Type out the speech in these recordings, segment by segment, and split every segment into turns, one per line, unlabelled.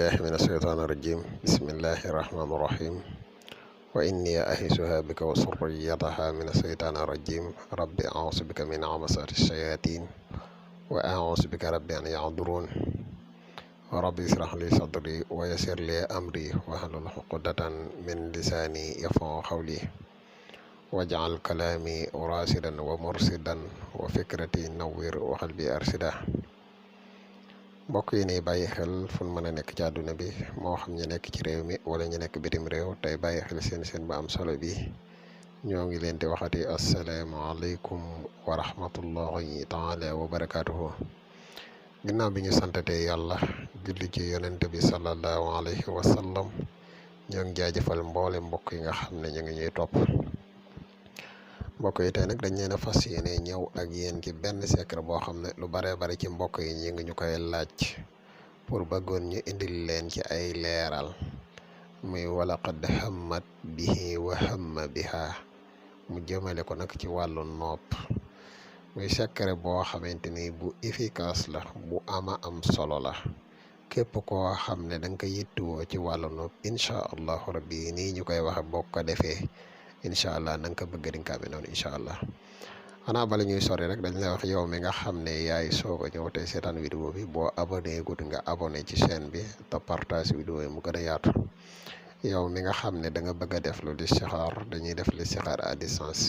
بالله من الشيطان الرجيم بسم الله الرحمن الرحيم وإني أعيذها بك وذريتها من الشيطان الرجيم رب أعوذ بك من همزات الشياطين وأعوذ بك رب أن يحضرون رب اشرح لي صدري ويسر لي أمري واحلل عقدة من لساني يفقهوا قولي واجعل كلامي راشدا ومرشدا وفكرتي نوّر وقلبي أرشدا. mbokk yi ni bàyyi xel fu mën a nekk ci àdduna bi moo xam ñu nekk ci réew mi wala ñu nekk bitim réew tey bàyyi xel seen ba am solo bi ñoo ngi leen di waxati asalaamaaleykum wa rahmatullahi taala wa barakaatuhu. ginnaaw bi ñu santatee yàlla julli ci yonent bi sallallahu alayhi wa sallam ñoo ngi jaajëfal mboole mbokk yi nga xam ne ñu ngi ñuy topp. mbokk yi tey nag dañ leen a fas yéene ñëw ak yéen ci benn secret boo xam ne lu bare bari ci mbokk yi ñi ngi ñu koy laaj pour bëggoon ñu indil leen ci ay leeral muy walaqad hammat bihi wa hamma biha mu jëmale ko nag ci wàllu nopp muy secret boo xamante ni bu efficace la bu ama am solo la képp koo xam ne da nga ko yittuwoo ci wàllu nopp incha allahu rabbi nii ñu koy waxe boo ko defee incha allah na nga ko bëgg di nga ko amee noonu incha allah. xanaa bala ñuy sori rek dañ lay wax yow mi nga xam ne yaay soog a ñëw tey seetaan vidéo bi boo abonné gut nga abonné ci chaîne bi te partage vidéo yi mu gën a yaatu. yow mi nga xam ne da nga bëgg a def lu listixaar dañuy def listixaar à distance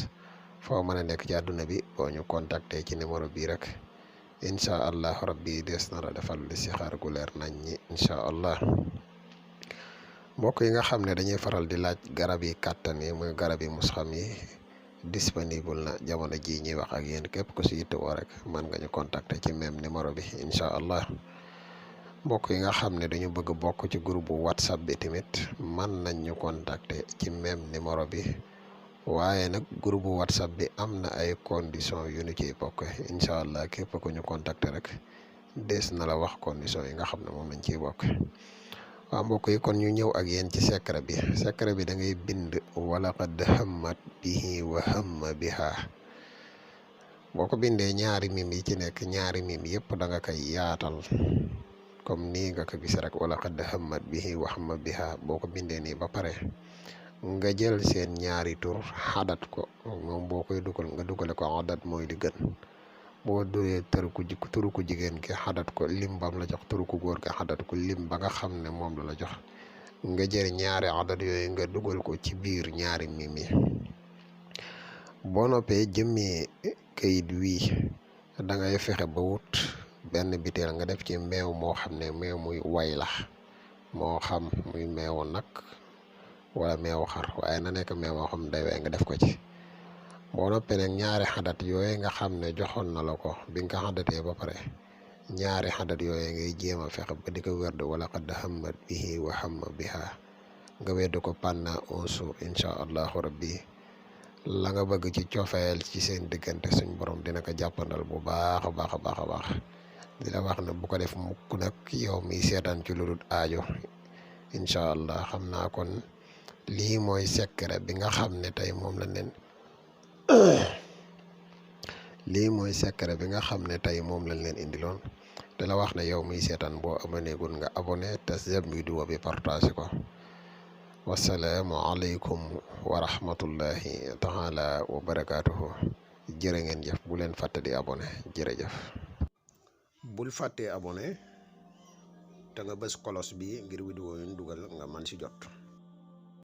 foo mën a nekk ci àdduna bi boo ñu contacter ci numéro bii rek incha allah rabbi des na la defal listixaar gu leer nañ ñi incha allah. mbokk yi nga xam ne dañuy faral di laaj garab yi kàttan yi muy garab yi musxam yi disponible na jamono ji ñuy wax ak yéen képp ku si yittewoo rek mën nga ñu contacter ci même numéro bi incha allah. mbokk yi nga xam ne dañu bëgg bokk ci groupe bu whatsapp bi tamit mën nañ ñu contacter ci même numéro bi waaye nag groupe bu whatsapp bi am na ay conditions yu ñu ciy bokk incha allah képp ku ñu contacter rek des na la wax conditions yi nga xam ne moom lañ ciy bokk. waaw mbokk yi kon ñu ñëw ak yéen ci secret bi da ngay bind walaqad hammat bihi wa hamma biha boo ko bindee ñaari mim yi ci nekk ñaari mim yëpp da nga koy yaatal comme nii nga ko gis rek walaqad hammat bihi wa hamma biha boo ko bindee nii ba pare nga jël seen ñaari tur xadat ko moom boo koy dugal nga dugale ko adat mooy li gën. boo duree turu ku jigéen ki xadat ko lim bam la jox turu ku góor ki xadat ko lim ba nga xam ne moom la jox nga jël ñaari adat yooyu nga dugal ko ci biir ñaari mim yi. boo noppee jëmmi kayit wii da ngay fexe ba wut benn biteel nga def ci meew moo xam ne meew muy way la moo xam muy meewu nag wala meewu xar waaye na nekk meew moo xam day way nga def ko ci. boo noppee nag ñaari xadat yooyu nga xam ne joxoon na la ko bi nga ko xadatee ba pare ñaari xadat yooyu ngay jéem a fexe ba di ko wérd walaqad hammat bihi wa hamma biha nga wedd ko pendant 11 jours incha allahu rabbi la nga bëgg ci cofeel ci seen diggante suñ borom dina ko jàppandal bu baax a baax a baax a baax di la wax ne bu ko def mukk nag yow mi seetaan ci lu dul aajo incha allah. xam naa kon lii mooy secret bi nga xam ne tey moom la leen lii mooy secret bi nga xam ne tey moom lañ leen indiloon te la wax ne yow miy seetaan boo abonné gun nga abonné te j'aime vidéo bi partage ko. wasalaamu aleykum wa rahmatullahi taala wa barakaatuhu. jërë ngeen jëf bu leen fàtte di abonné jërëjëf. bul fàttee abonné te nga bës kolos bi ngir vidéo yu ñu dugal nga man si jot.